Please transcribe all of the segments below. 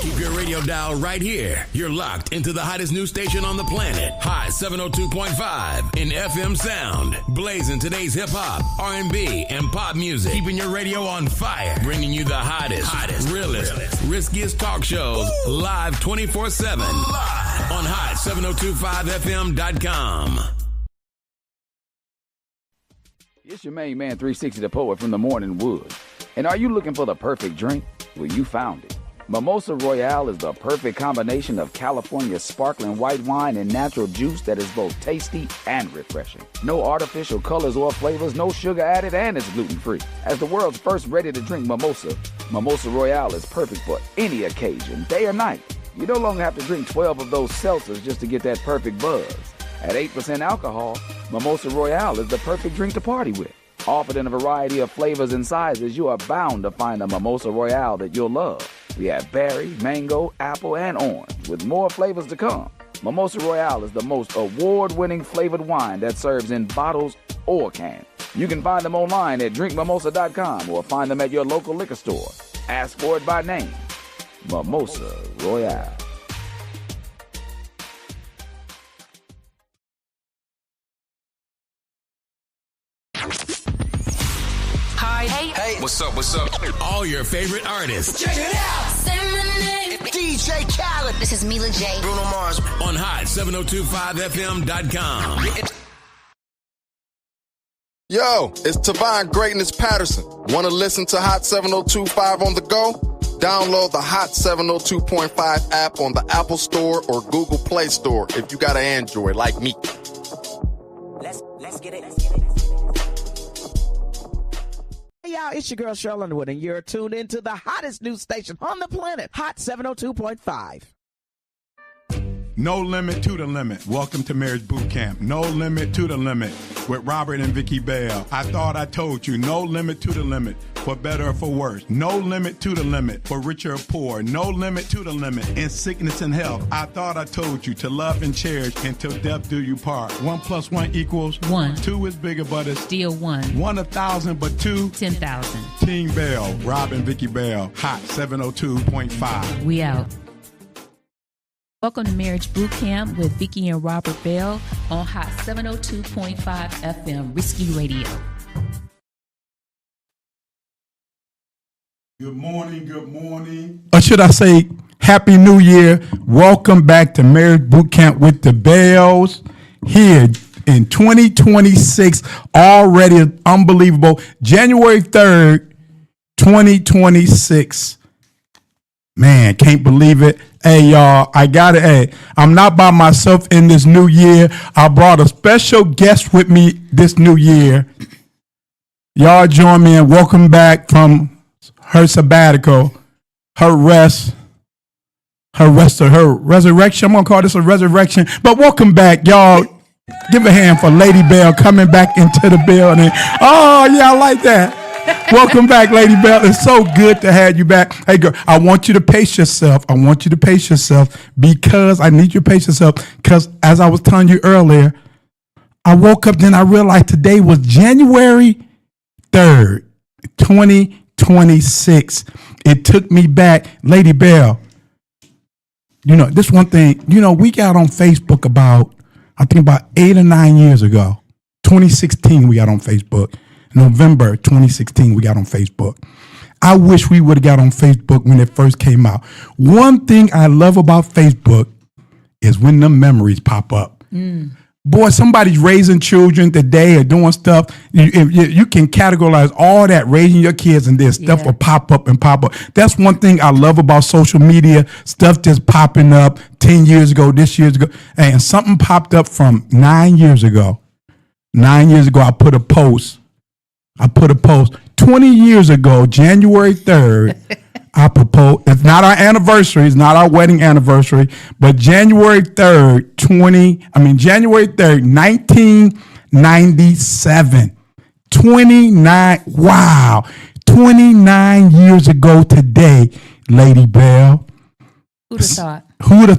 Keep your radio dial right here. You're locked into the hottest news station on the planet. Hot 702.5 in FM sound. Blazing today's hip-hop, R&B, and pop music. Keeping your radio on fire. Bringing you the hottest, realest, riskiest talk shows live 24/7. Live on hot7025fm.com. It's your main man, 360 the Poet from the Morning Wood. And are you looking for the perfect drink? Well, you found it. Mimosa Royale is the perfect combination of California's sparkling white wine and natural juice that is both tasty and refreshing. No artificial colors or flavors, no sugar added, and it's gluten-free. As the world's first ready-to-drink mimosa, Mimosa Royale is perfect for any occasion, day or night. You no longer have to drink 12 of those seltzers just to get that perfect buzz. At 8% alcohol, Mimosa Royale is the perfect drink to party with. Offered in a variety of flavors and sizes, you are bound to find a Mimosa Royale that you'll love. We have berry, mango, apple, and orange, with more flavors to come. Mimosa Royale is the most award-winning flavored wine that serves in bottles or cans. You can find them online at drinkmimosa.com or find them at your local liquor store. Ask for it by name. Mimosa Royale. Hi. Hey. What's up? All your favorite artists. Check it out. Say my name. DJ Khaled. This is Mila J. Bruno Mars. On hot7025fm.com. Yo, it's Tavon Greatness Patterson. Want to listen to Hot 7025 on the go? Download the Hot 702.5 app on the Apple Store or Google Play Store if you got an Android like me. Let's get it. Hey y'all, it's your girl Cheryl Underwood, and you're tuned into the hottest news station on the planet, Hot 702.5. No limit to the limit. Welcome to Marriage Bootcamp. No limit to the limit with Robert and Vicky Bell. I thought I told you. No limit to the limit for better or for worse. No limit to the limit for richer or poor. No limit to the limit in sickness and health. I thought I told you to love and cherish until death do you part. 1 + 1 = 1. 2 is bigger, but it's Still 1. 1 1,000, but 2 10,000. Team Bell, Rob and Vicky Bell, Hot 702.5. We out. Welcome to Marriage Bootcamp with Vicky and Robert Bell on Hot 702.5 FM, Risky Radio. Good morning. Or should I say, Happy New Year. Welcome back to Marriage Bootcamp with the Bells here in 2026. Already unbelievable. January 3rd, 2026. Man, can't believe it. Hey, y'all, I'm not by myself in this new year. I brought a special guest with me this new year. Y'all join me and welcome back from her sabbatical, her resurrection. I'm going to call this a resurrection. But welcome back, y'all. Give a hand for Lady Bell coming back into the building. Oh, yeah, I like that. Welcome back, Lady Bell. It's so good to have you back. Hey, girl, I want you to pace yourself. Because I need you to pace yourself. Because as I was telling you earlier, I woke up, then I realized today was January 3rd, 2026. It took me back. Lady Bell, this one thing, we got on Facebook about 8 or 9 years ago. 2016, we got on Facebook. November 2016, we got on Facebook. I wish we would have got on Facebook when it first came out. One thing I love about Facebook is when the memories pop up. Boy, somebody's raising children today or doing stuff. You can categorize all that, raising your kids, and this stuff will pop up. That's one thing I love about social media. Stuff just popping up 10 years ago, this years ago. And something popped up from 9 years ago. 9 years ago, I put a post. 20 years ago, January 3rd, I proposed. It's not our anniversary. It's not our wedding anniversary. But January 3rd, 1997. 29 years ago today, Lady Bell. Who'd have thought? Who'd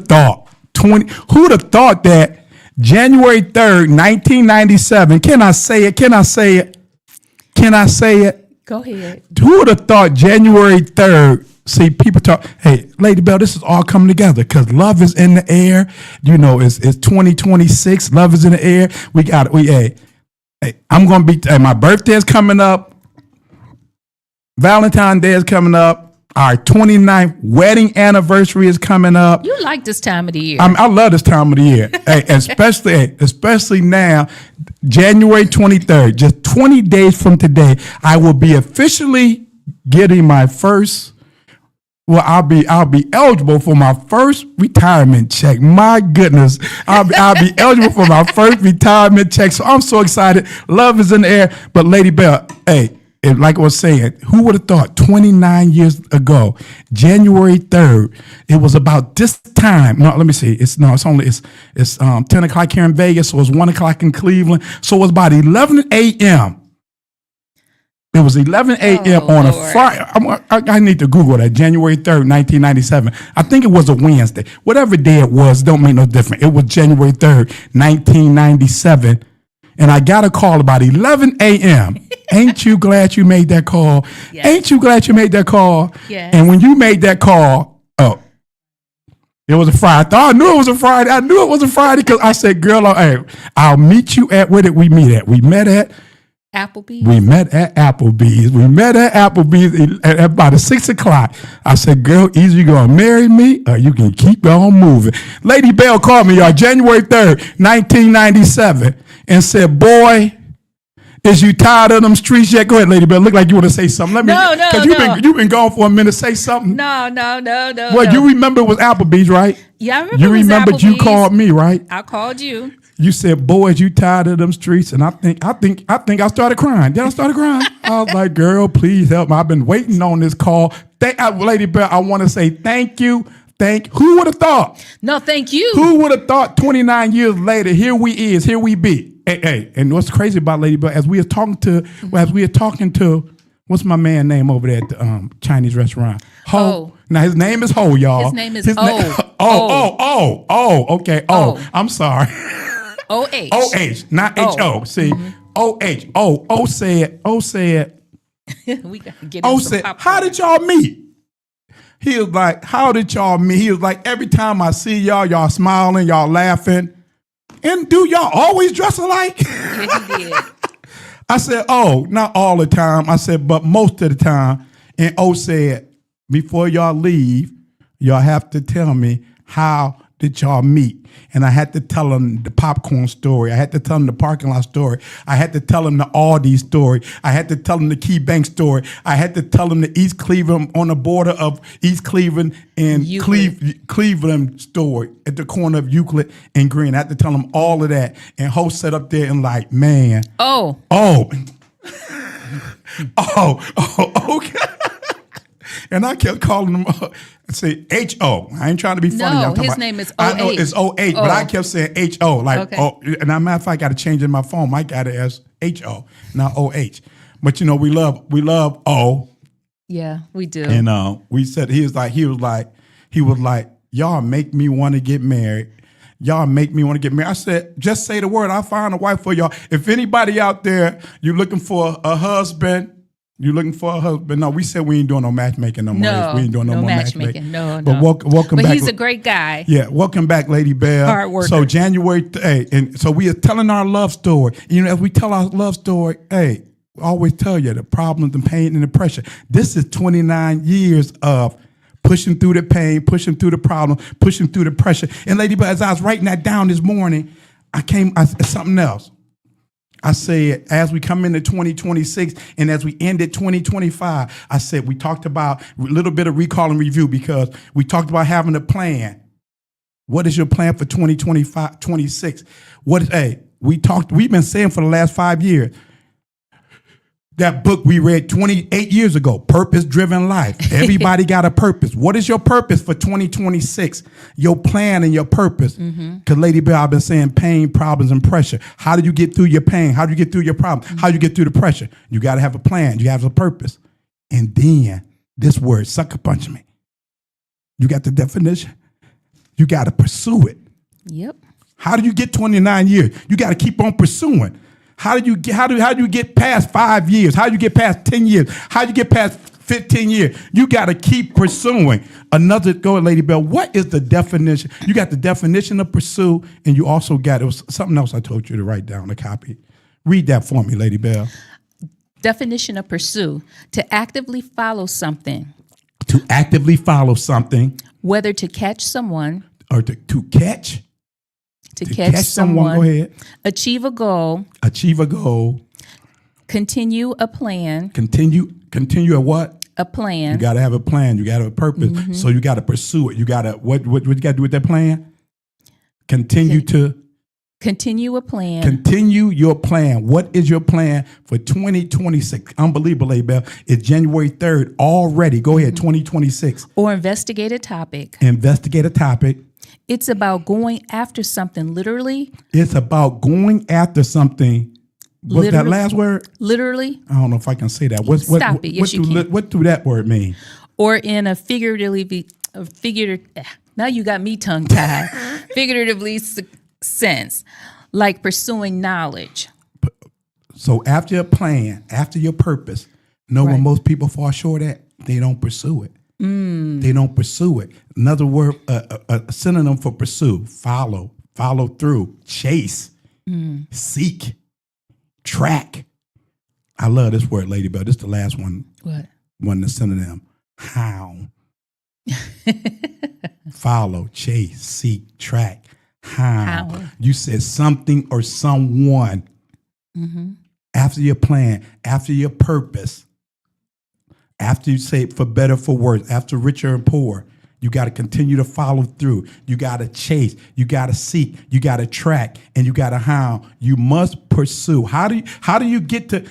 have thought that January 3rd, 1997. Can I say it? Go ahead. Who would have thought January 3rd, See, people talk, hey, Lady Bell, this is all coming together because love is in the air. You know, it's 2026. Love is in the air. Hey, I'm going to be, my birthday is coming up. Valentine's Day is coming up. Our 29th wedding anniversary is coming up. You like this time of the year. I love this time of the year, hey, especially now, January 23rd, just 20 days from today, I will be officially getting my first. Well, I'll be eligible for my first retirement check. My goodness, I'll be eligible for my first retirement check. So I'm so excited. Love is in the air. But Lady Bell, hey, like I was saying, who would have thought 29 years ago, January 3rd, it was about this time. No, let me see. It's 10 o'clock here in Vegas. So it's 1 o'clock in Cleveland. So it was about 11 a.m. It was 11 a.m. on a Friday. I need to Google that. January 3rd, 1997. I think it was a Wednesday. Whatever day it was, don't make no difference. It was January 3rd, 1997. And I got a call about 11 a.m. Ain't you glad you made that call? Yes. Ain't you glad you made that call? Yes. And when you made that call, it was a Friday. I knew it was a Friday. I knew it was a Friday because I said, girl, I'll meet you at, where did we meet at? We met at Applebee's. We met at Applebee's at about 6 o'clock. I said, girl, either you going to marry me or you can keep on moving. Lady Bell called me, y'all, January 3rd, 1997, and said, boy, is you tired of them streets yet? Go ahead, Lady Bell. Look like you want to say something. No. Because you've been gone for a minute. Say something. No. Well, you remember it was Applebee's, right? Yeah, I remember you remembered Applebee's. You called me, right? I called you. You said, boys, you tired of them streets? And I think I started crying. Then I started crying. I was like, girl, please help me. I've been waiting on this call. Lady Bell, I want to say thank you. Who would have thought? No, thank you. Who would have thought 29 years later, here we be. Hey, and what's crazy about Lady Bell, as we are talking to, what's my man name over there at the Chinese restaurant? Ho. Now his name is Ho, y'all. His name is O. Okay. I'm sorry. O-H. O-H, not H-O. See, O-H. O said. We got to get him some popcorn. How did y'all meet? He was like, how did y'all meet? He was like, every time I see y'all smiling, y'all laughing. And do y'all always dress alike? Yeah, he did. I said, not all the time. I said, but most of the time. And O said, before y'all leave, y'all have to tell me how did y'all meet. And I had to tell him the popcorn story. I had to tell him the parking lot story. I had to tell him the Aldi story. I had to tell him the Key Bank story. I had to tell him the East Cleveland, on the border of East Cleveland and Cleveland story at the corner of Euclid and Green. I had to tell him all of that. And Ho sat up there and like, man. Okay. And I kept calling him say H-O. I ain't trying to be funny. No, his name is O-H. I know it's O-H, but I kept saying H-O. Like, okay. And as a matter of fact, I got to change it in my phone. I got it as H-O, not O-H. But, we love O. Yeah, we do. And we said, he was like, y'all make me want to get married. Y'all make me want to get married. I said, just say the word. I'll find a wife for y'all. If anybody out there, you're looking for a husband, no, we said we ain't doing no matchmaking no more. No, we ain't doing no more matchmaking. No. But welcome back. But he's a great guy. Yeah, welcome back, Lady Bell. Hard worker. So January, and so we are telling our love story. As we tell our love story, I always tell you the problems, the pain, and the pressure. This is 29 years of pushing through the pain, pushing through the problem, pushing through the pressure. And Lady Bell, as I was writing that down this morning, I something else. I said, as we come into 2026 and as we ended 2025, I said, we talked about a little bit of recall and review because we talked about having a plan. What is your plan for 2025, 26? We've been saying for the last 5 years, that book we read 28 years ago, Purpose Driven Life. Everybody got a purpose. What is your purpose for 2026? Your plan and your purpose. Because Lady Bell, I've been saying pain, problems, and pressure. How do you get through your pain? How do you get through your problem? How do you get through the pressure? You got to have a plan. You have a purpose. And then this word, sucker punch me. You got the definition. You got to pursue it. Yep. How do you get 29 years? You got to keep on pursuing. How do you get past 5 years? How do you get past 10 years? How do you get past 15 years. You got to keep pursuing. Go ahead, Lady Bell. What is the definition? You got the definition of pursue, and you also got, it was something else I told you to write down a copy. Read that for me, Lady Bell. Definition of pursue: to actively follow something. To actively follow something. Whether to catch someone. Or to catch. To catch someone. Go ahead. Achieve a goal. Achieve a goal. Continue a plan. Continue a what? A plan. You got to have a plan. You got to have a purpose. Mm-hmm. So you got to pursue it. You got to, what you got to do with that plan? Continue a plan. Continue your plan. What is your plan for 2026? Unbelievable, Abel. It's January 3rd already. Go ahead, 2026. Or investigate a topic. Investigate a topic. It's about going after something, literally. It's about going after something. What's that last word? Literally. I don't know if I can say that. What do that word mean? Or in a now you got me tongue tied. Figuratively sense, like pursuing knowledge. So after your plan, after your purpose, when most people fall short at, they don't pursue it. They don't pursue it. Another word, a synonym for pursue: follow through, chase, seek, track. I love this word, Lady Bell. This is the last one. What? One the synonym: hound. Follow, chase, seek, track. How? You said something or someone. Mm-hmm. After your plan, after your purpose, after you say for better, for worse, after richer and poor, you got to continue to follow through. You got to chase. You got to seek. You got to track, and you got to hound. You must pursue. How do you get to?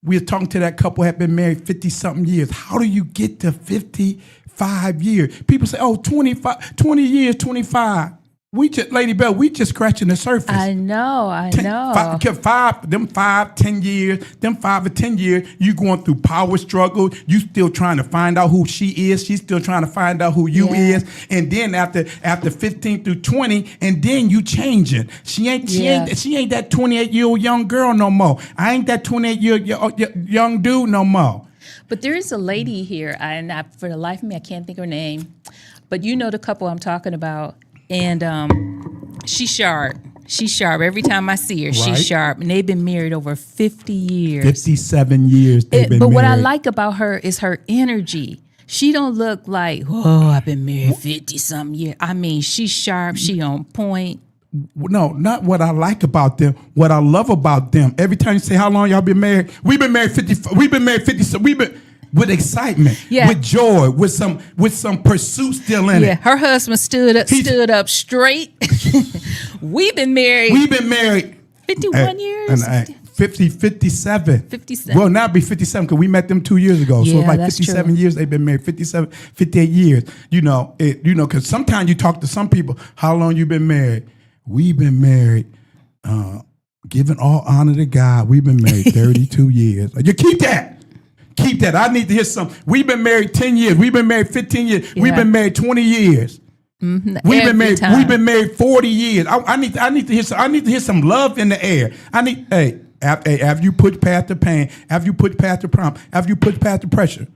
We were talking to that couple had been married 50 something years. How do you get to 55 years? People say, 20 years, 25. Lady Bell, we just scratching the surface. I know. 10 years, them 5 or 10 years, you going through power struggle. You still trying to find out who she is. She's still trying to find out who you is. And then after 15 through 20, and then you changing. She ain't that 28-year-old young girl no more. I ain't that 28-year-old young dude no more. But there is a lady here, and for the life of me, I can't think of her name. But you know the couple I'm talking about. And she's sharp. She's sharp. Every time I see her, she's sharp. And they've been married over 50 years. 57 years they've been married. But what I like about her is her energy. She don't look like, I've been married 50-something years. I mean, she's sharp. She on point. No, not what I like about them. What I love about them. Every time you say, how long y'all been married? We've been married 50. We've been married 50. We've been... with excitement, with joy, with some pursuit still in it. Yeah, her husband stood up straight. We've been married 51 years. 57. 57. Well, now it'll be 57 because we met them 2 years ago. So it's like 57 true. Years they've been married. 57, 58 years. Because sometimes you talk to some people, how long you been married? We've been married, giving all honor to God. We've been married 32 years. You keep that. Keep that. I need to hear some. We've been married 10 years. We've been married 15 years. Yeah. We've been married 20 years. Mm-hmm. We've been married 40 years. I need to hear some. I need to hear some love in the air. After you put past the pain, after you put past the problem, after you put past the pressure.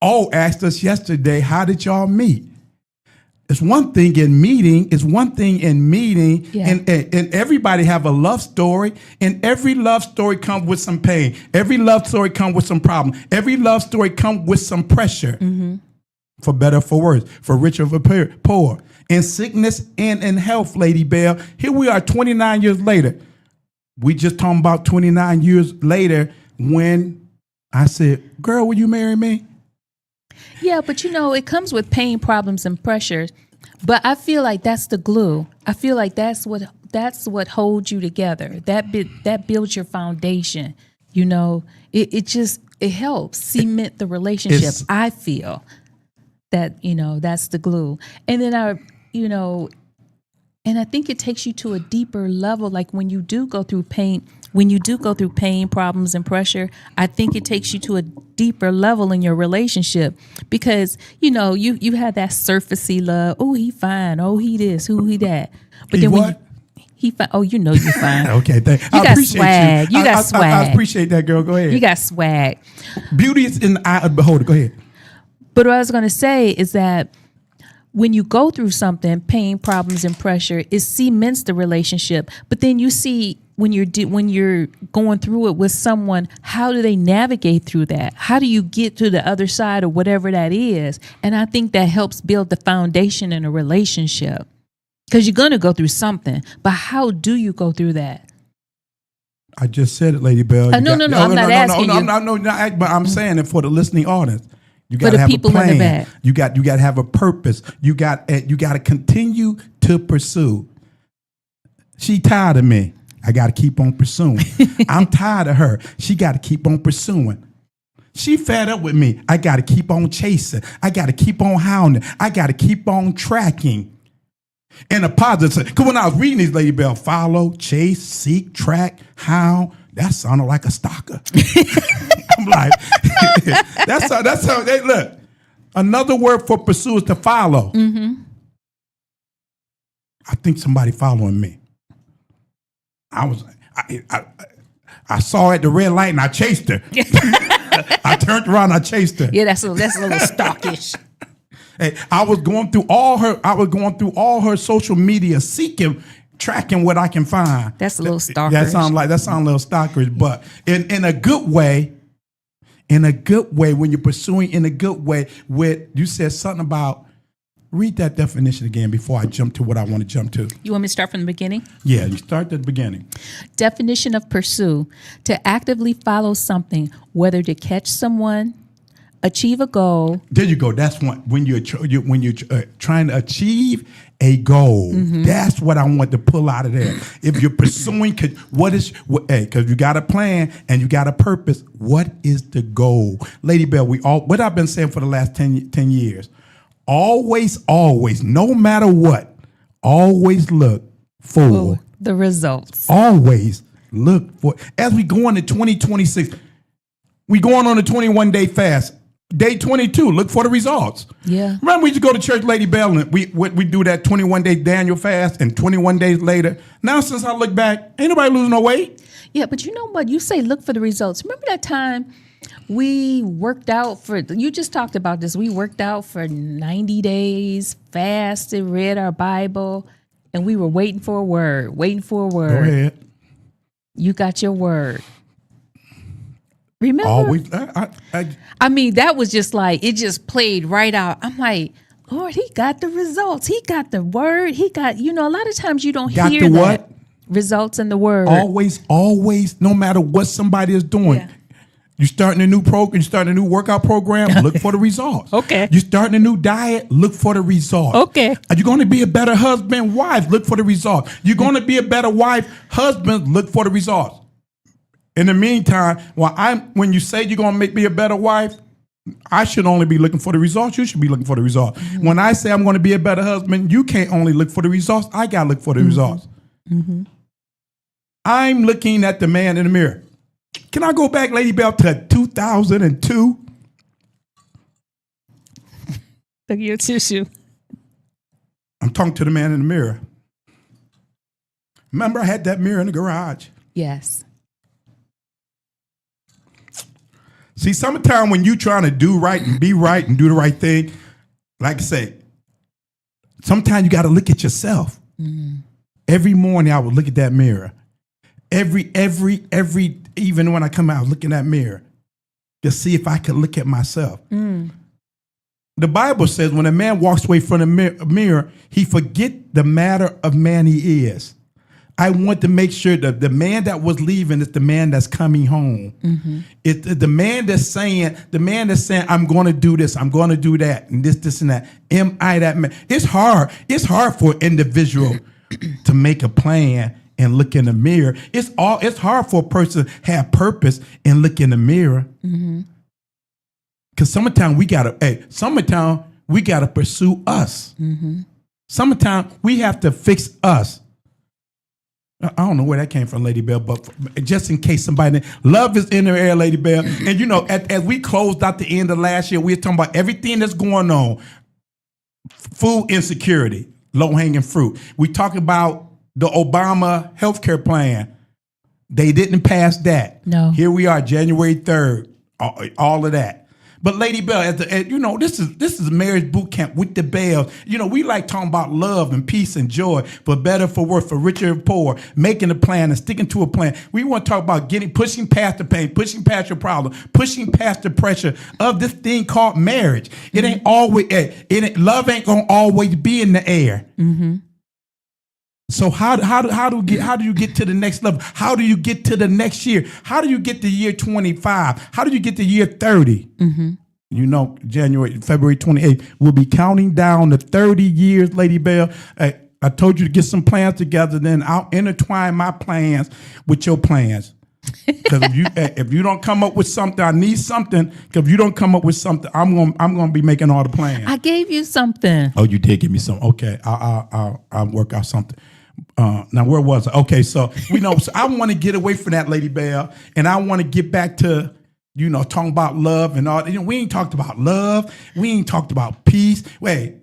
Asked us yesterday, how did y'all meet? It's one thing in meeting, and everybody have a love story, and every love story comes with some pain. Every love story comes with some problem. Every love story comes with some pressure, for better, for worse, for richer, for poor, in sickness and in health, Lady Bell. Here we are 29 years later. We just talking about 29 years later when I said, girl, will you marry me? Yeah, but it comes with pain, problems, and pressure. But I feel like that's the glue. I feel like that's what holds you together. That builds your foundation. It helps cement the relationship. I feel that that's the glue. And then and I think it takes you to a deeper level. Like when you do go through pain, problems, and pressure, I think it takes you to a deeper level in your relationship because, you have that surfacey love. Oh, he fine. Oh, he this. Who he that. But then He fine. Oh, you know you're fine. Okay, You got swag. You got swag. I appreciate that, girl. Go ahead. You got swag. Beauty is in the eye of the beholder. Go ahead. But what I was going to say is that when you go through something, pain, problems, and pressure, it cements the relationship. But then you see when you're going through it with someone, how do they navigate through that? How do you get to the other side of whatever that is? And I think that helps build the foundation in a relationship, because you're going to go through something. But how do you go through that? I just said it, Lady Bell. No, I'm not asking you. But I'm saying it for the listening audience. You For got to the have people a plan. in the back. You got to have a purpose. You got to continue to pursue. She tired of me. I got to keep on pursuing. I'm tired of her. She got to keep on pursuing. She fed up with me. I got to keep on chasing. I got to keep on hounding. I got to keep on tracking. In a positive, because when I was reading these, Lady Bell, follow, chase, seek, track, hound, that sounded like a stalker. I'm like, that's how they look. Another word for pursue is to follow. Mm-hmm. I think somebody following me. I saw her at the red light and I chased her. I turned around, I chased her. Yeah, that's a little stalkish. Hey, I was going through all her social media, seeking, tracking what I can find. That's a little stalkerish. That sounds a little stalkerish, but in a good way. In a good way, when you're pursuing in a good way, you said something about, read that definition again before I jump to what I want to jump to. You want me to start from the beginning? Yeah, you start at the beginning. Definition of pursue: to actively follow something, whether to catch someone, achieve a goal. There you go. That's one. When you're trying to achieve a goal, that's what I want to pull out of there. If you're pursuing, because you got a plan and you got a purpose, what is the goal? Lady Bell, what I've been saying for the last 10 years, always, no matter what, always look for the results. Always look for, as we go into 2026, we going on a 21-day fast. Day 22, look for the results. Yeah. Remember, we used to go to church, Lady Bell, and we do that 21-day Daniel fast, and 21 days later. Now, since I look back, ain't nobody losing no weight. Yeah, but you know what? You say look for the results. Remember that time we worked out you just talked about this. We worked out for 90 days, fasted, read our Bible, and we were waiting for a word. Go ahead. You got your word. Remember? Always. I mean, that was just like, it just played right out. I'm like, Lord, he got the results. He got the word. He got, a lot of times you don't got hear the that. what? Results in the word. Always, no matter what somebody is doing. Yeah. You starting a new program, you starting a new workout program, look for the results. Okay. You starting a new diet, look for the results. Okay. Are you going to be a better husband, wife? Look for the results. You're going to be a better wife, husband, look for the results. In the meantime, when you say you're going to make me a better wife, I should only be looking for the results. You should be looking for the results. Mm-hmm. When I say I'm going to be a better husband, you can't only look for the results. I got to look for the results. Mm-hmm. I'm looking at the man in the mirror. Can I go back, Lady Bell, to 2002? Look at your tissue. I'm talking to the man in the mirror. Remember, I had that mirror in the garage. Yes. See, sometimes when you trying to do right and be right and do the right thing, like I say, sometimes you got to look at yourself. Mm-hmm. Every morning I would look at that mirror. Every, even when I come out, I look in that mirror to see if I could look at myself. Mm. The Bible says when a man walks away from the mirror, he forget the matter of man he is. I want to make sure that the man that was leaving is the man that's coming home. Mm-hmm. It's the man that's saying, I'm going to do this, I'm going to do that, and this, and that. Am I that man? It's hard. It's hard for an individual to make a plan and look in the mirror. It's hard for a person to have purpose and look in the mirror. Mm-hmm. Because sometimes we gotta pursue us. Mm-hmm. Sometimes we have to fix us. I don't know where that came from, Lady Bell, but just in case somebody, love is in the air, Lady Bell. And as we closed out the end of last year, we were talking about everything that's going on. Food insecurity, low-hanging fruit. We talk about the Obama healthcare plan. They didn't pass that. No. Here we are, January 3rd, all of that. But Lady Bell, this is marriage boot camp with the bells. We like talking about love and peace and joy, for better, for worse, for richer and poor, making a plan and sticking to a plan. We want to talk about pushing past the pain, pushing past your problem, pushing past the pressure of this thing called marriage. It ain't always, love ain't gonna always be in the air. Mm-hmm. So how do you get to the next level? How do you get to the next year? How do you get to year 25? How do you get to year 30? Mm-hmm. February 28th, we'll be counting down the 30 years, Lady Bell. I told you to get some plans together, then I'll intertwine my plans with your plans. Because if you don't come up with something, I need something. Because if you don't come up with something, I'm gonna be making all the plans. I gave you something. Oh, you did give me something. Okay, I'll work out something. Now where was I? Okay, so so I want to get away from that, Lady Bell, and I want to get back to talking about love and all. We ain't talked about love. We ain't talked about peace. Wait.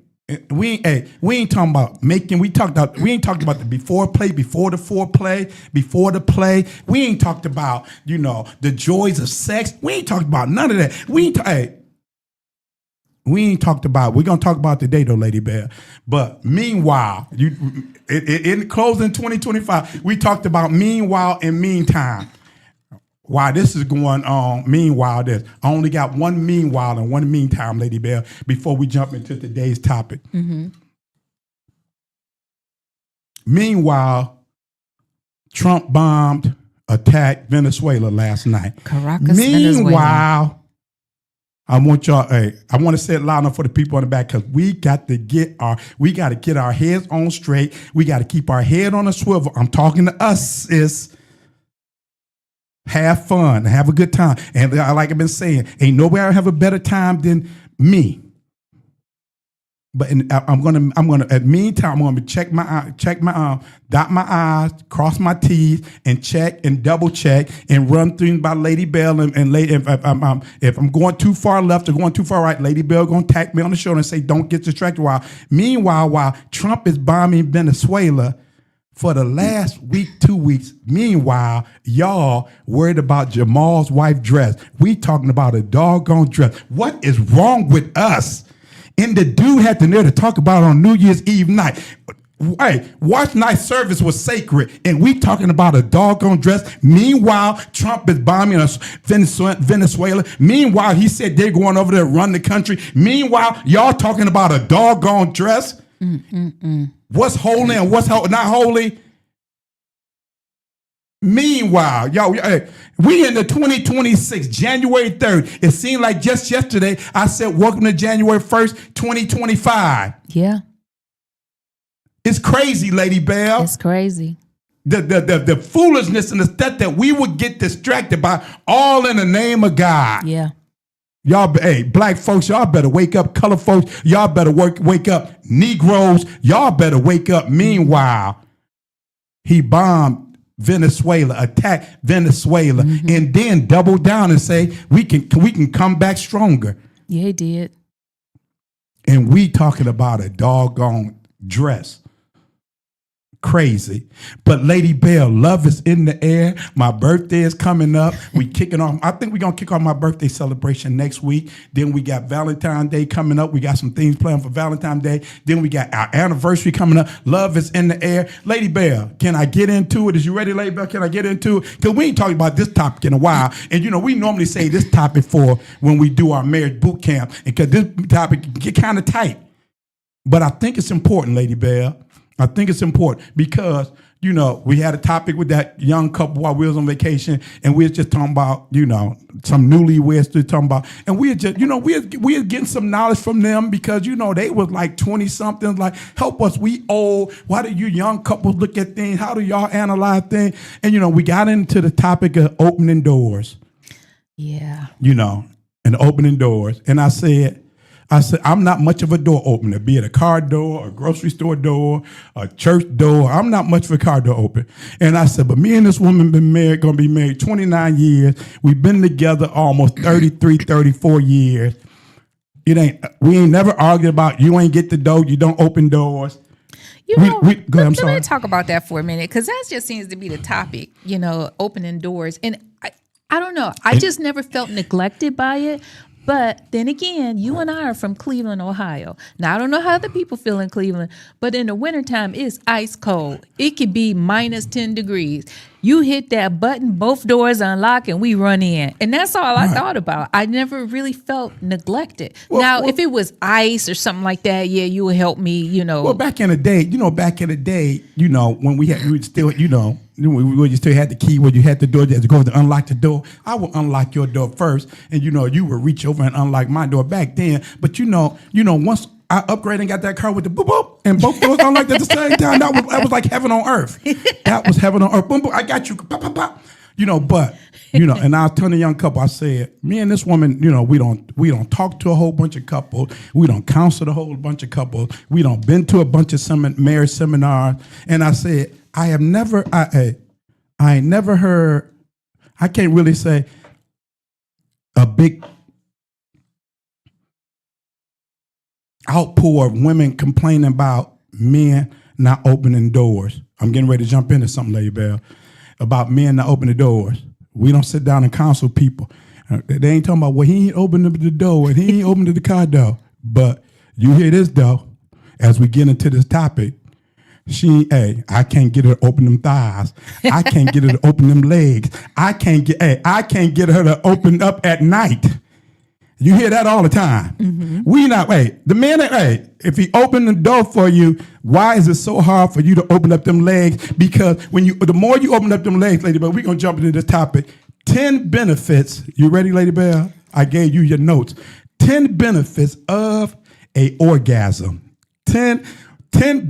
We ain't talking about making. We ain't talked about the before play, before the foreplay, before the play. We ain't talked about the joys of sex. We ain't talked about none of that. We ain't talked about. We're gonna talk about today though, Lady Bell. But meanwhile, in closing 2025, we talked about meanwhile and meantime. While this is going on, meanwhile, I only got one meanwhile and one meantime, Lady Bell, before we jump into today's topic. Mm-hmm. Meanwhile, Trump bombed, attacked Venezuela last night. Caracas, Meanwhile, Venezuela. I want y'all. I want to say it loud enough for the people in the back because we got to get our heads on straight. We got to keep our head on a swivel. I'm talking to us, sis. Have fun, have a good time, and like I've been saying, ain't nobody have a better time than me. But I'm gonna. At meantime, I'm gonna dot my I's, cross my T's, and check and double check and run things by Lady Bell and Lady. If I'm going too far left or going too far right, Lady Bell gonna tap me on the shoulder and say, "Don't get distracted." While Trump is bombing Venezuela for the last week, 2 weeks. Meanwhile, y'all worried about Jamal's wife dress. We talking about a doggone dress. What is wrong with us? And the dude had the nerve to talk about it on New Year's Eve night. Hey, watch night service was sacred, and we talking about a doggone dress. Meanwhile, Trump is bombing us, Venezuela. Meanwhile, he said they're going over there to run the country. Meanwhile, y'all talking about a doggone dress. What's holy and what's not holy? Meanwhile, y'all, we in the 2026, January 3rd. It seemed like just yesterday I said, welcome to January 1st, 2025. Yeah. It's crazy, Lady Bell. It's crazy. The foolishness and the stuff that we would get distracted by, all in the name of God. Yeah. Y'all, black folks, y'all better wake up. Color folks, y'all better wake up. Negroes, y'all better wake up. Meanwhile, he bombed Venezuela, attacked Venezuela, and then doubled down and say we can come back stronger. Yeah, he did. And we talking about a doggone dress. Crazy. But Lady Bell, love is in the air. My birthday is coming up. We kicking off. I think we're going to kick off my birthday celebration next week. Then we got Valentine's Day coming up. We got some things planned for Valentine's Day. Then we got our anniversary coming up. Love is in the air. Lady Bell, can I get into it? Is you ready, Lady Bell? Can I get into it? Because we ain't talking about this topic in a while. And, we normally say this topic for when we do our marriage boot camp. And because this topic can get kind of tight. But I think it's important, Lady Bell. I think it's important because, we had a topic with that young couple while we was on vacation, and we was just talking about, some newlyweds to talking about, and we had just, we had getting some knowledge from them because, they was like 20 something, like, help us, we old. Why do you young couples look at things? How do y'all analyze things? And, we got into the topic of opening doors. Yeah. And opening doors. And I said, I'm not much of a door opener, be it a car door, a grocery store door, a church door. I'm not much of a car door opener. And I said, but me and this woman going to be married 29 years. We've been together almost 33, 34 years. We ain't never argued about you ain't get the door, you don't open doors. You know, go ahead, I'm sorry. let me talk about that for a minute, because that just seems to be the topic, opening doors. And I don't know. I just never felt neglected by it. But then again, you and I are from Cleveland, Ohio. Now, I don't know how the people feel in Cleveland, but in the wintertime, it's ice cold. It could be minus 10 degrees. You hit that button, both doors unlock, and we run in. And that's all I thought about. I never really felt neglected. Now, if it was ice or something like that, yeah, you would help me, Well, back in the day, when we would still, you still had the key where you had the door, you had to go to unlock the door. I would unlock your door first, and you would reach over and unlock my door back then. But once I upgraded and got that car with the boop boop, and both doors unlocked at the same time, that was like heaven on earth. That was heaven on earth. Boom boom, I got you. Pop pop pop. But and I was telling a young couple, I said, me and this woman, we don't talk to a whole bunch of couples. We don't counsel a whole bunch of couples. We don't been to a bunch of marriage seminars. And I said, I ain't never heard, I can't really say a big outpour of women complaining about men not opening doors. I'm getting ready to jump into something, Lady Bell, about men not opening doors. We don't sit down and counsel people. They ain't talking about, well, he ain't opened the door and he ain't opened the car door. But you hear this, though, as we get into this topic. I can't get her to open them thighs. I can't get her to open them legs. I can't get her to open up at night. You hear that all the time. Mm-hmm. The man, if he opened the door for you, why is it so hard for you to open up them legs? Because the more you open up them legs, Lady Bell, we're going to jump into this topic. 10 benefits. You ready, Lady Bell? I gave you your notes. 10 benefits of a orgasm. 10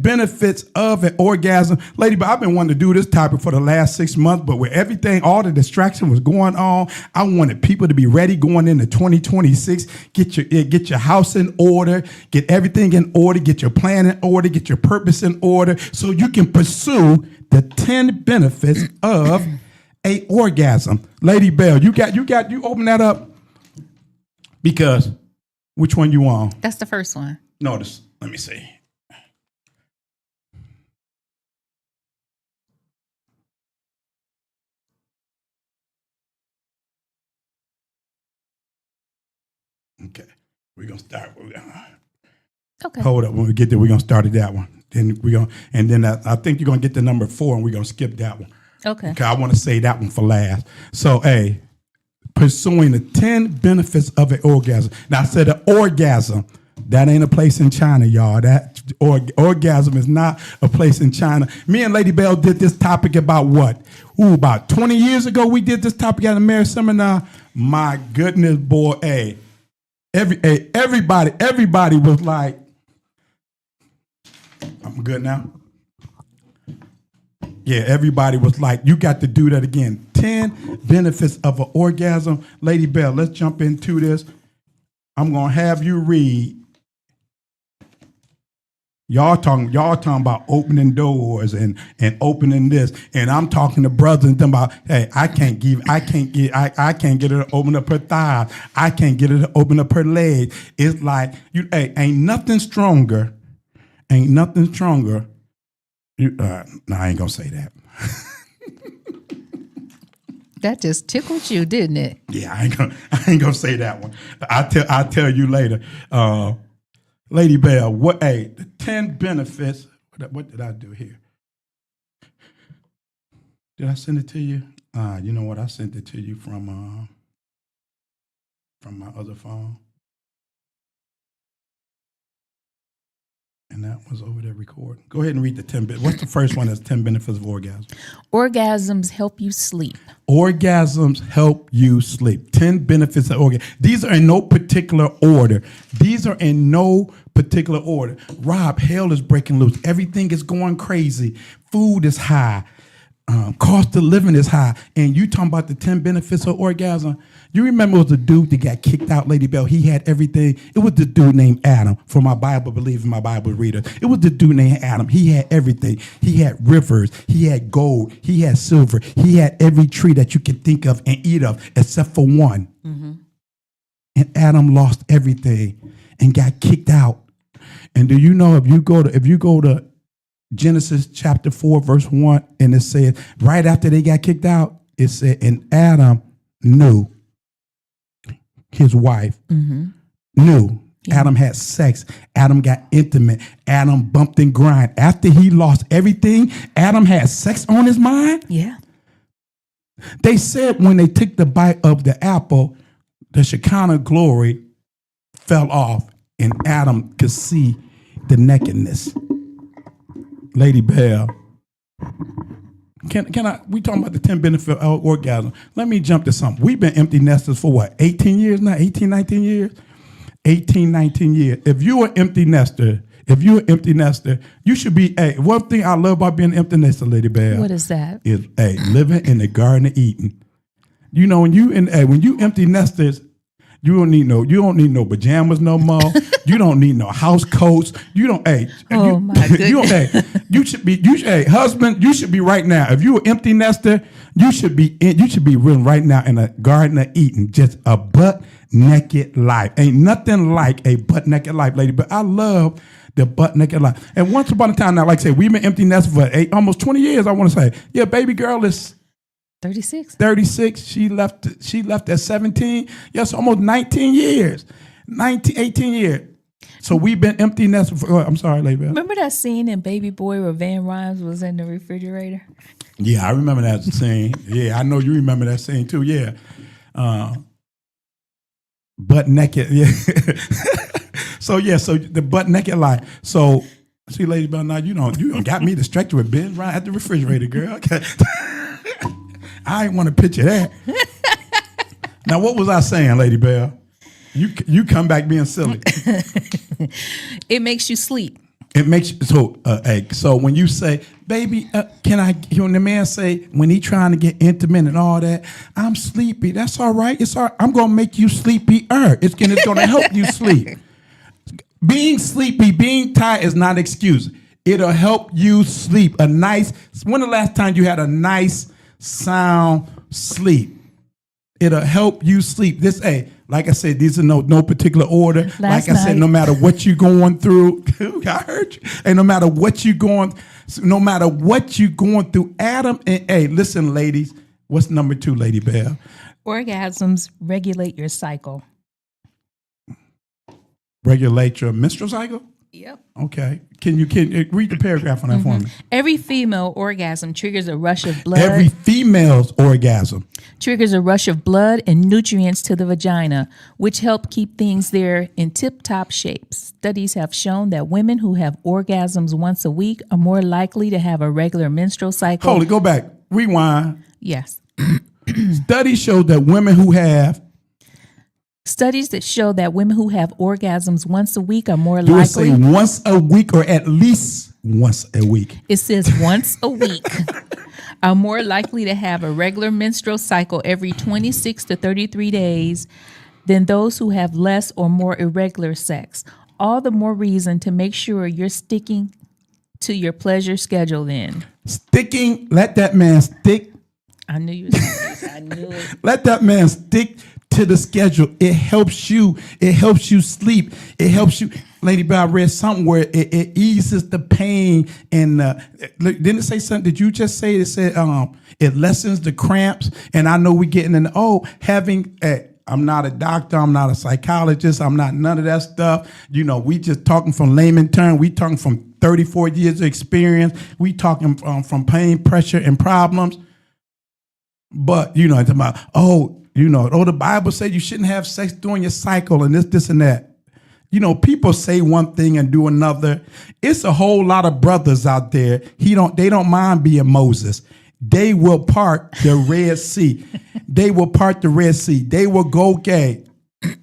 benefits of an orgasm. Lady, but I've been wanting to do this topic for the last 6 months, but with everything, all the distraction was going on, I wanted people to be ready going into 2026. Get your house in order, get everything in order, get your plan in order, get your purpose in order, so you can pursue the 10 benefits of a orgasm. Lady Bell, you open that up, because which one you on? That's the first one. Notice, let me see. Okay, we're gonna start. Okay. Hold up, when we get there, we're gonna start at that one. Then I think you're gonna get to number 4, and we're gonna skip that one. Okay. I want to say that one for last. So, pursuing the 10 benefits of an orgasm. Now, I said an orgasm. That ain't a place in China, y'all. That orgasm is not a place in China. Me and Lady Bell did this topic about what? About 20 years ago, we did this topic at a marriage seminar. My goodness, boy, everybody was like, I'm good now. Yeah, everybody was like, you got to do that again. 10 benefits of an orgasm. Lady Bell, let's jump into this. I'm going to have you read. Y'all talking about opening doors and opening this, and I'm talking to brothers and talking about, hey, I can't get her to open up her thighs. I can't get her to open up her leg. It's like ain't nothing stronger. No, I ain't gonna say that. That just tickled you, didn't it? Yeah, I ain't gonna say that one. I'll tell you later. Lady Bell, the 10 benefits. What did I do here? Did I send it to you? You know what? I sent it to you from my other phone. And that was over there recording. Go ahead and read the 10 benefits. What's the first one that's 10 benefits of orgasm? Orgasms help you sleep. Orgasms help you sleep. 10 benefits of orgasm. These are in no particular order. Rob, hell is breaking loose. Everything is going crazy. Food is high. Cost of living is high. And you talking about the 10 benefits of orgasm? You remember it was a dude that got kicked out, Lady Bell. He had everything. It was the dude named Adam, for my Bible believers, my Bible reader. It was the dude named Adam. He had everything. He had rivers. He had gold. He had silver. He had every tree that you could think of and eat of, except for one. Mm-hmm. And Adam lost everything and got kicked out. And do you know if you go to Genesis chapter 4, verse 1, and it said, right after they got kicked out, it said, and Adam knew his wife, knew. Yeah. Adam had sex. Adam got intimate. Adam bumped and grind. After he lost everything, Adam had sex on his mind. Yeah. They said when they took the bite of the apple, the Shekinah glory fell off and Adam could see the nakedness. Lady Bell, can I, we talking about the 10 benefit of orgasm. Let me jump to something. We've been empty nesters for what, 18 years now? 18, 19 years? 18, 19 years. If you're an empty nester, you should be, one thing I love about being an empty nester, Lady Bell. What is that? Is, living in the Garden of Eden. You know, when you empty nesters, you don't need no pajamas no more. You don't need no house coats. You don't, my goodness. Husband, you should be right now. If you're an empty nester, you should be living right now in a Garden of Eden, just a butt naked life. Ain't nothing like a butt naked life, lady. But I love the butt naked life. And once upon a time, now, like I say, we've been empty nesters for almost 20 years. I want to say, yeah, baby girl is 36. She left at 17. Yes, almost 19 years. 18 years. So we've been empty nesters for, I'm sorry, lady. Remember that scene in Baby Boy where Van Rhymes was in the refrigerator? Yeah, I remember that scene. Yeah, I know you remember that scene too. Yeah. Butt naked, yeah. So the butt naked life. So see, Lady Bell, now you don't got me distracted with Ben right at the refrigerator, girl. Okay. I ain't want to picture that. Now, what was I saying, Lady Bell? You come back being silly. It makes you sleep. It makes so when you say, baby, when the man say, when he trying to get intimate and all that, I'm sleepy. That's all right. It's all right. I'm going to make you sleepier. It's going to help you sleep. Being sleepy, being tired is not an excuse. It'll help you sleep. When the last time you had a nice, sound sleep? It'll help you sleep. Like I said, these are no particular order. Like I said, no matter what you're going through, I heard you. And no matter what you're going through, Adam and listen, ladies, what's number 2, Lady Bell? Orgasms regulate your cycle. Regulate your menstrual cycle? Yep. Okay. Can you read the paragraph on that for me? Every female orgasm triggers a rush of blood. Every female's orgasm triggers a rush of blood and nutrients to the vagina, which help keep things there in tip-top shape. Studies have shown that women who have orgasms once a week are more likely to have a regular menstrual cycle. Hold it, go back. Rewind. Yes. Studies show that women who have orgasms once a week are more likely. Do it say once a week or at least once a week? It says once a week. Are more likely to have a regular menstrual cycle every 26 to 33 days than those who have less or more irregular sex. All the more reason to make sure you're sticking to your pleasure schedule then. Let that man stick. I knew you were going to say this. I knew it. Let that man stick to the schedule. It helps you. It helps you sleep. It helps you. Lady Bell, I read something where it eases the pain. And didn't it say something? Did you just say it said it lessens the cramps? And I know we getting in I'm not a doctor. I'm not a psychologist. I'm not none of that stuff. We just talking from layman terms. We talking from 34 years of experience. We talking from pain, pressure, and problems. But, it's about, the Bible said you shouldn't have sex during your cycle and this, and that. People say one thing and do another. It's a whole lot of brothers out there. They don't mind being Moses. They will part the Red Sea. They will go gay.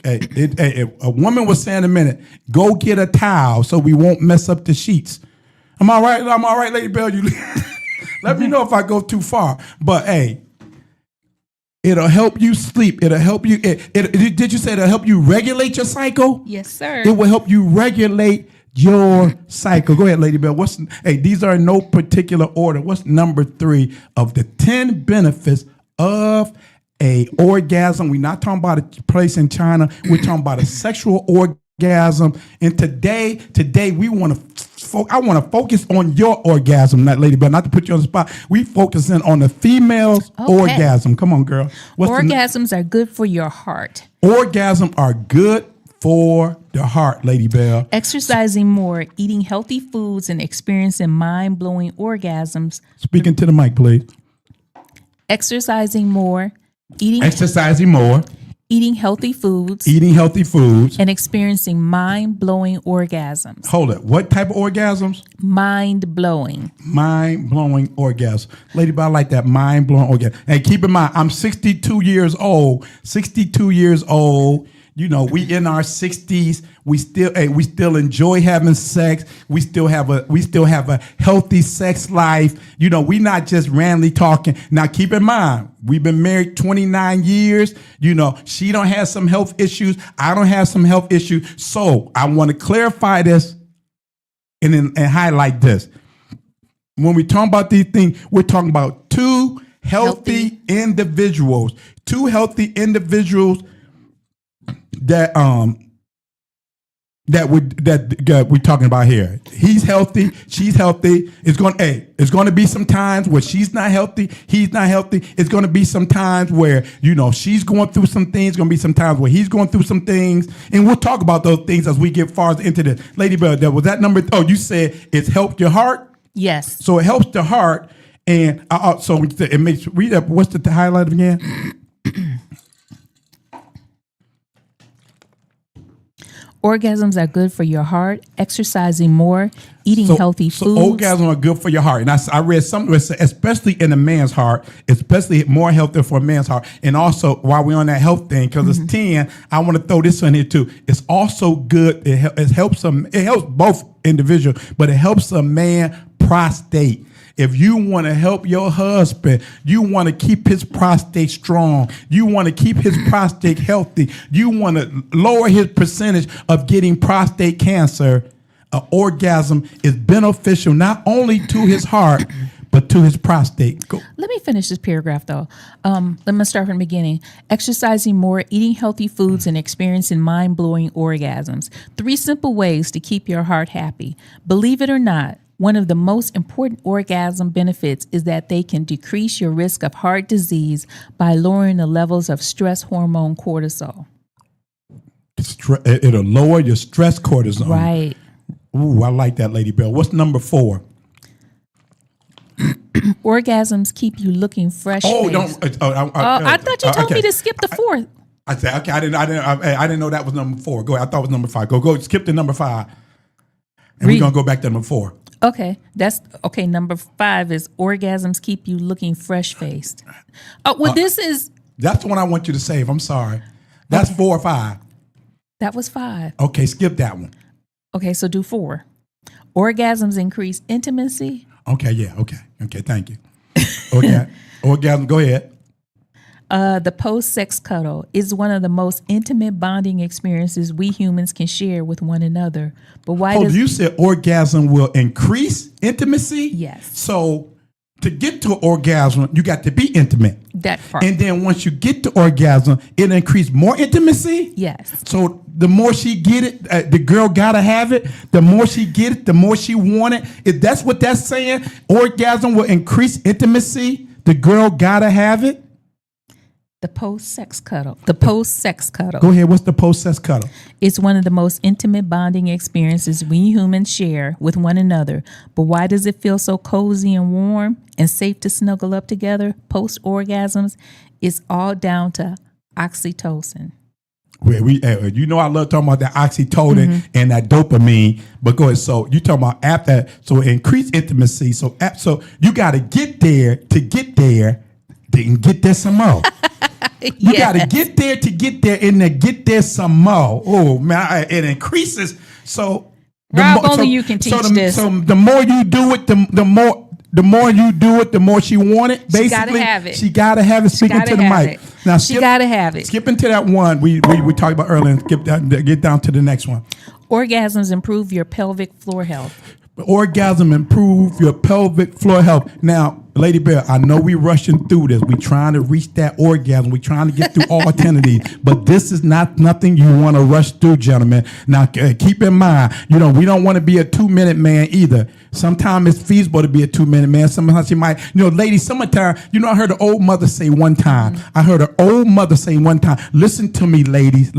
A woman was saying a minute, go get a towel so we won't mess up the sheets. Am I right? I'm all right, Lady Bell. You let me know if I go too far. But it'll help you sleep. It'll help you. Did you say it'll help you regulate your cycle? Yes, sir. It will help you regulate your cycle. Go ahead, Lady Bell. These are in no particular order. What's number 3 of the 10 benefits of a orgasm? We're not talking about a place in China. We're talking about a sexual orgasm. And today we want to. I want to focus on your orgasm, not Lady Bell. Not to put you on the spot. We focusing on the female's orgasm. Come on, girl. Orgasms are good for your heart. Orgasms are good for the heart, Lady Bell. Exercising more, eating healthy foods, and experiencing mind-blowing orgasms. Speaking to the mic, please. Exercising more, eating healthy foods, and experiencing mind-blowing orgasms. Hold it. What type of orgasms? Mind-blowing orgasms. Lady Bell, I like that mind-blowing orgasm. And keep in mind, I'm 62 years old. You know, we in our 60s. We still enjoy having sex. We still have a healthy sex life. You know, we not just randomly talking. Now, keep in mind, we've been married 29 years. You know, she don't have some health issues. I don't have some health issues. So I want to clarify this and highlight this. When we talk about these things, we're talking about two healthy individuals. Two healthy individuals that we're talking about here. He's healthy, she's healthy. It's going to be some times where she's not healthy, he's not healthy. It's going to be some times where, you know, she's going through some things. It's going to be some times where he's going through some things, and we'll talk about those things as we get farther into this. Lady Bell, was that number? Oh, you said it's helped your heart. Yes. So it helps the heart, and so it makes. Read up. What's the highlight again? Orgasms are good for your heart, exercising more, eating healthy foods. So orgasms are good for your heart. And I read something, especially in a man's heart, especially more healthy for a man's heart. And also, while we're on that health thing, because it's 10, I want to throw this in here too. It's also good. It helps both individuals, but it helps a man prostate. If you want to help your husband, you want to keep his prostate strong, you want to keep his prostate healthy, you want to lower his percentage of getting prostate cancer, an orgasm is beneficial not only to his heart, but to his prostate. Go. Let me finish this paragraph, though. Let me start from the beginning. Exercising more, eating healthy foods, and experiencing mind-blowing orgasms. 3 simple ways to keep your heart happy. Believe it or not, one of the most important orgasm benefits is that they can decrease your risk of heart disease by lowering the levels of stress hormone cortisol. It'll lower your stress cortisol. Right. Ooh, I like that, Lady Bell. What's number 4? Orgasms keep you looking fresh. Oh, faced. I thought you told me to skip the 4th. I said, okay, I didn't know that was number 4. Go ahead. I thought it was number 5. Go skip to number 5. And we're going to go back to number 4. Okay, number 5 is orgasms keep you looking fresh-faced. Oh, well, that's the one I want you to save. I'm sorry. That's 4 or 5. That was 5. Okay, skip that one. Okay, so do 4. Orgasms increase intimacy. Okay, yeah, okay, thank you. Okay, orgasm, go ahead. The post-sex cuddle is one of the most intimate bonding experiences we humans can share with one another. But why you said orgasm will increase intimacy? Yes. So to get to orgasm, you got to be intimate. That part. And then once you get to orgasm, it increase more intimacy? Yes. So the more she get it, the girl got to have it. The more she get it, the more she want it. If that's what that's saying, orgasm will increase intimacy. The girl got to have it. The post-sex cuddle. Go ahead. What's the post-sex cuddle? It's one of the most intimate bonding experiences we humans share with one another. But why does it feel so cozy and warm and safe to snuggle up together post-orgasms? It's all down to oxytocin. You know I love talking about that oxytocin and that dopamine. But go ahead. So you talking about after, so increased intimacy. So you got to get there to get there. They can get there some more. You got to get there to get there and then get there some more. Oh, man, it increases. So you can teach this. So the more you do it, the more you do it, the more she want it. Basically, she gotta have it. Speaking to the mic. Now, she gotta have it. Skipping to that one we talked about earlier and get down to the next one. Orgasms improve your pelvic floor health. Orgasm improve your pelvic floor health. Now, Lady Bear, I know we rushing through this. We trying to reach that orgasm. We trying to get through all 10 of these. But this is not nothing you want to rush through, gentlemen. Now, keep in mind, we don't want to be a 2-minute man either. Sometimes it's feasible to be a 2-minute man. Sometimes you might, ladies, sometimes, I heard an old mother say one time. Listen to me, ladies.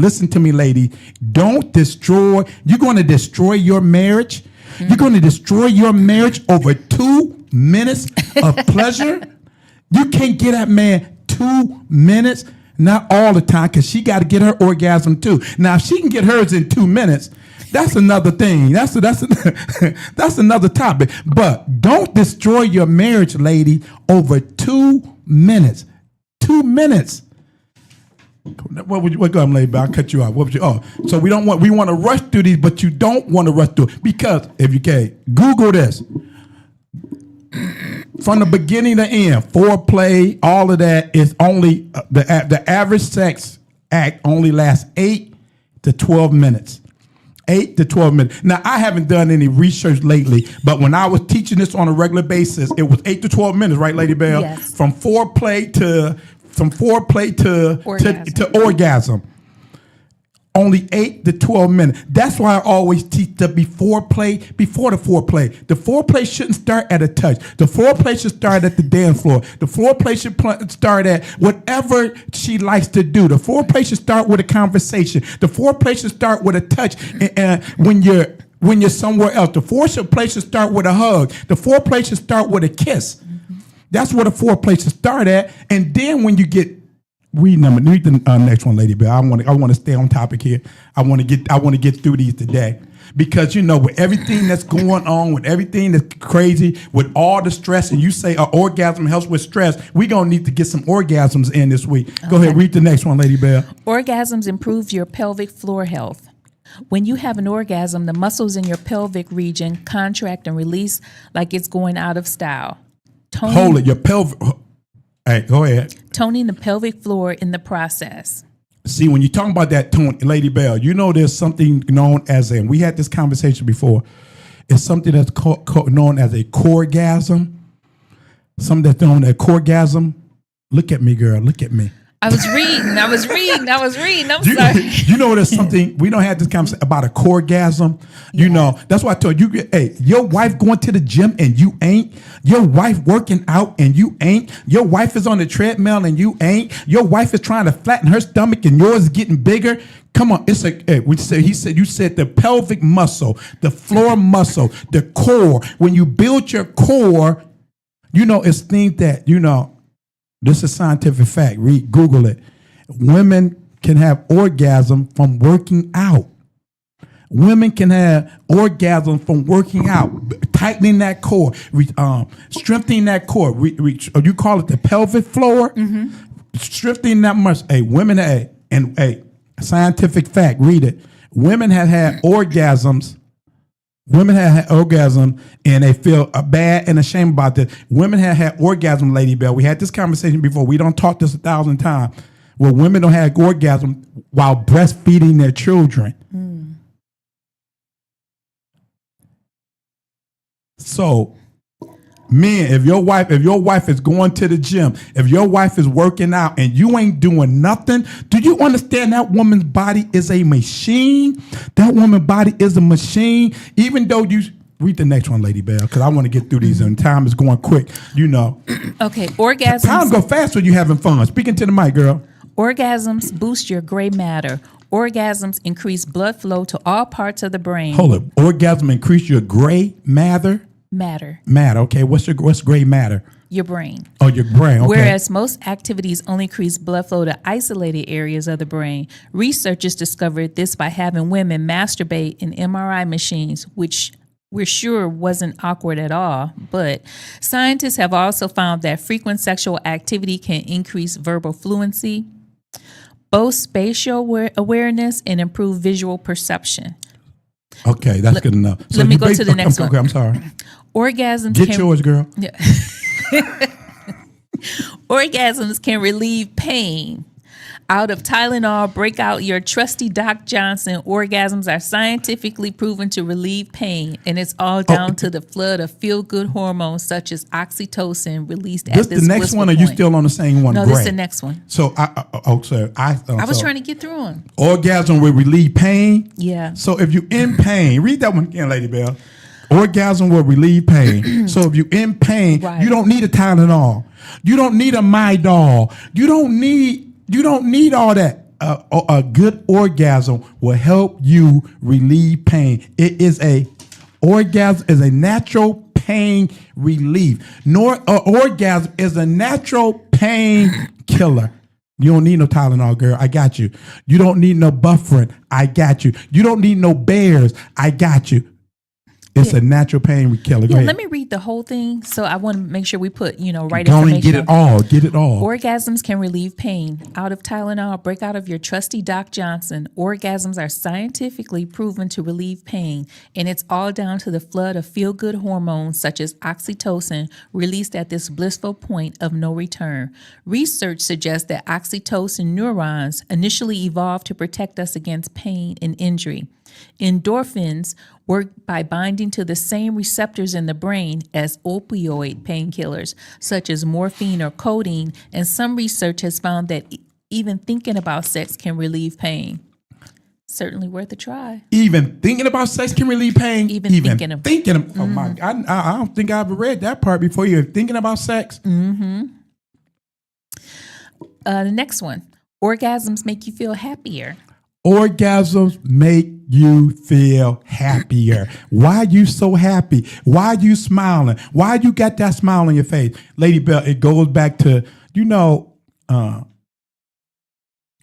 Don't destroy. You're going to destroy your marriage. You're going to destroy your marriage over 2 minutes of pleasure. You can't get that man 2 minutes, not all the time, because she got to get her orgasm too. Now, if she can get hers in 2 minutes, that's another thing. That's another topic. But don't destroy your marriage, lady, over 2 minutes. 2 minutes. What go on, lady? I'll cut you off. What would you? Oh, so we want to rush through these, but you don't want to rush through because if you can, Google this. From the beginning to end, foreplay, all of that is only the average sex act only lasts 8 to 12 minutes. 8 to 12 minutes. Now, I haven't done any research lately, but when I was teaching this on a regular basis, it was 8 to 12 minutes, right, Lady Bell? Yes. From foreplay to orgasm. Only 8 to 12 minutes. That's why I always teach the before the foreplay. The foreplay shouldn't start at a touch. The foreplay should start at the dance floor. The foreplay should start at whatever she likes to do. The foreplay should start with a conversation. The foreplay should start with a touch. And when you're somewhere else, the foreplay should start with a hug. The foreplay should start with a kiss. Mm-hmm. That's where the foreplay should start at. And then when you get read the next one, Lady Bill. I want to stay on topic here. I want to get through these today because with everything that's going on, with everything that's crazy, with all the stress, and you say orgasm helps with stress, we're gonna need to get some orgasms in this week. Okay. Go ahead, read the next one, Lady Bill. Orgasms improve your pelvic floor health. When you have an orgasm, the muscles in your pelvic region contract and release like it's going out of style. Hold it, your pelvic. Hey, go ahead. Toning the pelvic floor in the process. See, when you're talking about that tone, Lady Bell, there's something known as we had this conversation before. It's something that's known as a coregasm. Something that's known as a coregasm. Look at me, girl. Look at me. I was reading. I'm sorry. There's something, we don't have this conversation about a coregasm. That's why I told you, hey, your wife going to the gym and you ain't. Your wife working out and you ain't. Your wife is on the treadmill and you ain't. Your wife is trying to flatten her stomach and yours is getting bigger. Come on, you said the pelvic muscle, the floor muscle, the core. When you build your core, it's things that, this is scientific fact. Google it. Women can have orgasm from working out. Women can have orgasm from working out, tightening that core, strengthening that core. You call it the pelvic floor, strengthening that muscle. Hey, women, scientific fact. Read it. Women have had orgasms. Women have had orgasm and they feel bad and ashamed about this. Women have had orgasm, Lady Bell. We had this conversation before. We don't talk this 1,000 times. Where women don't have orgasm while breastfeeding their children. So, men, if your wife is going to the gym, if your wife is working out and you ain't doing nothing, do you understand that woman's body is a machine? That woman's body is a machine. Even though you read the next one, Lady Bell, because I want to get through these and time is going quick. Okay, orgasms. Time go fast when you having fun. Speaking to the mic, girl. Orgasms boost your gray matter. Orgasms increase blood flow to all parts of the brain. Hold up. Orgasm increase your gray matter. Matter. Okay. What's gray matter? Your brain. Oh, your brain. Okay. Whereas most activities only increase blood flow to isolated areas of the brain. Researchers discovered this by having women masturbate in MRI machines, which we're sure wasn't awkward at all. But scientists have also found that frequent sexual activity can increase verbal fluency, both spatial awareness, and improve visual perception. Okay, that's good enough. So let me go to the next one. Okay, I'm sorry. Orgasms Get yours, girl. Yeah. Orgasms can relieve pain. Out of Tylenol, break out your trusty Doc Johnson. Orgasms are scientifically proven to relieve pain, and it's all down to the flood of feel-good hormones such as oxytocin released at this the next one, or point. you still on the same one? No, this is the next one. So, I was trying to get through them. Orgasm will relieve pain. Yeah. So if you're in pain, read that one again, Lady Bell. Orgasm will relieve pain. So if you're in pain, Right. you don't need a Tylenol. You don't need a Midol. You don't need all that. A good orgasm will help you relieve pain. Orgasm is a natural pain relief. Orgasm is a natural pain killer. You don't need no Tylenol, girl. I got you. You don't need no buffering. I got you. You don't need no bears. I got you. It's a natural pain killer. Go ahead. Let me read the whole thing. So I want to make sure we put, right Go information. and get it all. Get it all. Orgasms can relieve pain. Out of Tylenol, break out of your trusty Doc Johnson. Orgasms are scientifically proven to relieve pain, and it's all down to the flood of feel-good hormones such as oxytocin released at this blissful point of no return. Research suggests that oxytocin neurons initially evolved to protect us against pain and injury. Endorphins work by binding to the same receptors in the brain as opioid painkillers, such as morphine or codeine, and some research has found that even thinking about sex can relieve pain. Certainly worth a try. Even thinking about sex can relieve pain? Even thinking of. Oh, my God. I don't think I've read that part before. You're thinking about sex? Mm-hmm. The next one. Orgasms make you feel happier. Orgasms make you feel happier. Why you so happy? Why you smiling? Why you got that smile on your face? Lady Bell, it goes back to, I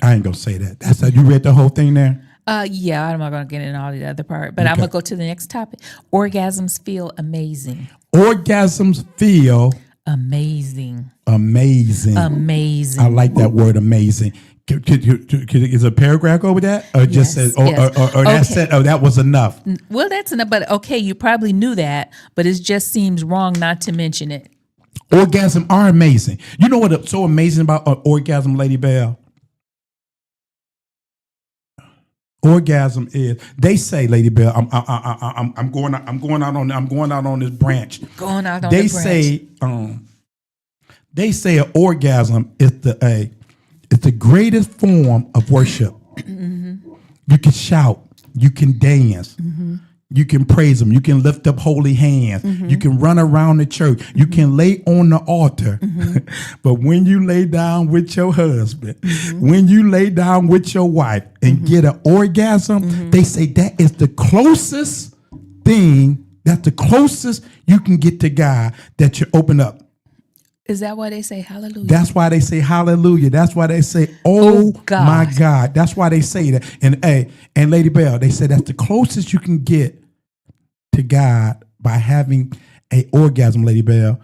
ain't gonna say that. That's how you read the whole thing there? Yeah, I'm not gonna get into all the other part, but I'm gonna go to the next topic. Orgasms feel amazing. Orgasms feel amazing. Amazing. Amazing. I like that word, amazing. Is a paragraph over that, or just says, or that said, that was enough? Well, that's enough. But okay, you probably knew that, but it just seems wrong not to mention it. Orgasms are amazing. You know what's so amazing about orgasm, Lady Bell? Orgasm is. They say, Lady Bell, I'm going out on this branch. Going out on the branch. They say an orgasm is it's the greatest form of worship. Mm-hmm. You can shout, you can dance, you can praise Him, you can lift up holy hands, you can run around the church, you can lay on the altar. But when you lay down with your husband, when you lay down with your wife and get an orgasm, they say that is the closest thing, that's the closest you can get to God, that you open up. Is that why they say hallelujah? That's why they say hallelujah. That's why they say, oh God. My God. That's why they say that. And Lady Bell, they say that's the closest you can get to God by having an orgasm, Lady Bell.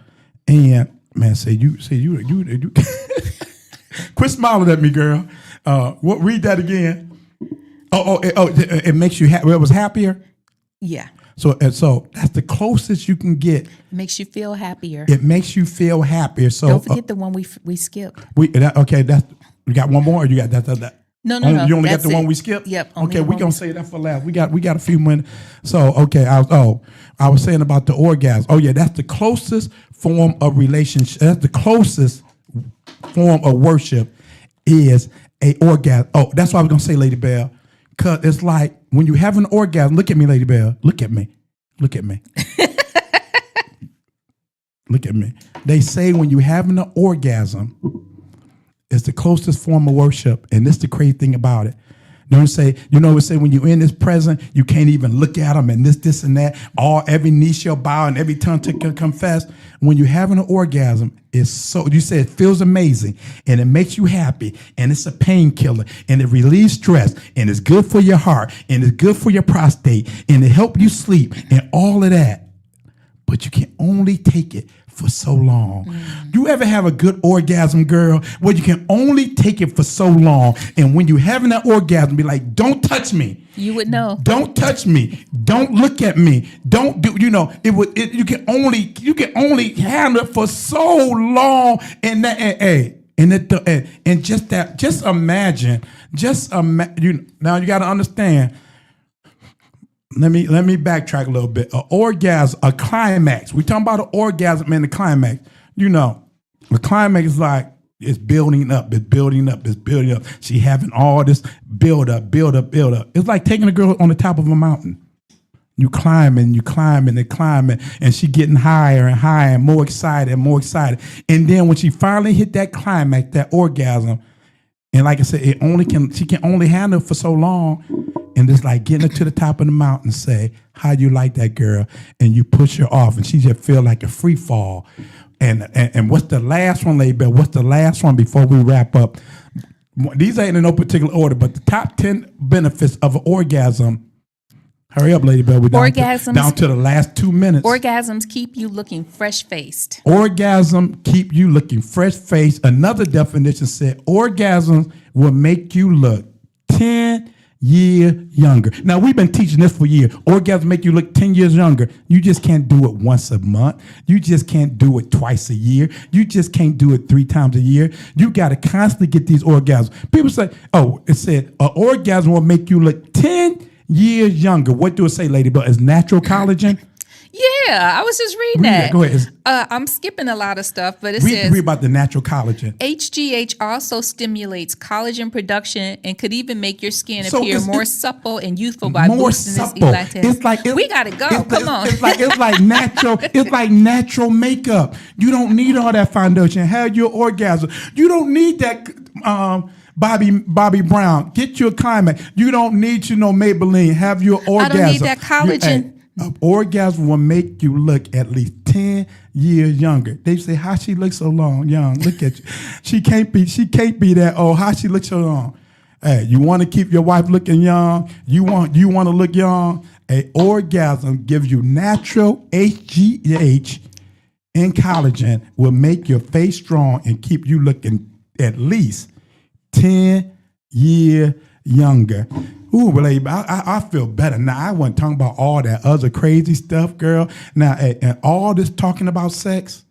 And man, you quit smiling at me, girl. Read that again. It makes you happy. It was happier. Yeah. So that's the closest you can get. It makes you feel happier. It makes you feel happier. So don't forget the one we skipped. We got one more, or you got that? No. You only got the one we skipped. Yep. Okay, we gonna say that for last. We got a few minutes. So okay, I was saying about the orgasm. Oh yeah, that's the closest form of relationship. That's the closest form of worship is a orgasm. Oh, that's what I was gonna say, Lady Bell. Cause it's like when you have an orgasm. Look at me, Lady Bell. Look at me. Look at me. Look at me. They say when you having an orgasm, it's the closest form of worship, and this is the crazy thing about it. Don't say, it say when you're in this present, you can't even look at them, and this and that. Every knee shall bow and every tongue to confess. When you're having an orgasm, you say it feels amazing, and it makes you happy, and it's a painkiller, and it relieves stress, and it's good for your heart, and it's good for your prostate, and it helps you sleep, and all of that. But you can only take it for so long. You ever have a good orgasm, girl, where you can only take it for so long, and when you're having that orgasm, be like, don't touch me. You would know. Don't touch me. Don't look at me. Don't do. You can only handle it for so long, and And just that, now you got to understand. Let me backtrack a little bit. An orgasm, a climax. We talking about an orgasm and the climax. The climax is like it's building up. She having all this build up. It's like taking a girl on the top of a mountain. You climbing, and she getting higher and higher and more excited. And then when she finally hit that climax, that orgasm, and like I said, she can only handle it for so long. And it's like getting her to the top of the mountain and say, how you like that girl? And you push her off and she just feel like a free fall. And what's the last one, Lady Bell? What's the last one before we wrap up? These ain't in no particular order, but the top 10 benefits of an orgasm. Hurry up, Lady Bell. We're down to the last 2 minutes. Orgasms keep you looking fresh-faced. Orgasm keep you looking fresh-faced. Another definition said orgasms will make you look 10 years younger. Now, we've been teaching this for years. Orgasms make you look 10 years younger. You just can't do it once a month. You just can't do it twice a year. You just can't do it 3 times a year. You got to constantly get these orgasms. People say, it said an orgasm will make you look 10 years younger. What do it say, Lady Bell? Is natural collagen? Yeah, I was just reading that. Go ahead. I'm skipping a lot of stuff, but it says... Read about the natural collagen. HGH also stimulates collagen production and could even make your skin appear more supple and youthful by boosting its elasticity. We got to go. Come on. It's like natural. It's like natural makeup. You don't need all that foundation. Have your orgasm. You don't need that... Bobby Brown, get your climax. You don't need no Maybelline. Have your orgasm. I don't need that collagen. An orgasm will make you look at least 10 years younger. They say, how she looks so young? Look at you. She can't be that old. How she looks so long? Hey, you want to keep your wife looking young? You want to look young? An orgasm gives you natural HGH and collagen will make your face strong and keep you looking at least 10 years younger. Ooh, baby, I feel better now. I wasn't talking about all that other crazy stuff, girl. Now, and all this talking about sex,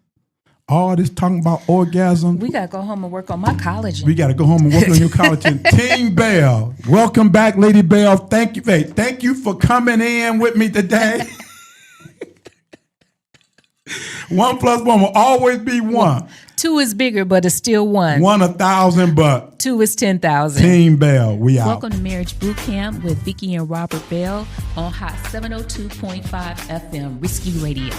all this talking about orgasm. We got to go home and work on my collagen. We got to go home and work on your collagen. Team Bell, welcome back, Lady Bell. Thank you, Faith. Thank you for coming in with me today. 1 + 1 will always be 1. 2 is bigger, but it's still 1. 1 1,000, but 2 is 10,000. Team Bell, we out. Welcome to Marriage Bootcamp with Vicki and Robert Bell on Hot 702.5 FM, Risky Radio.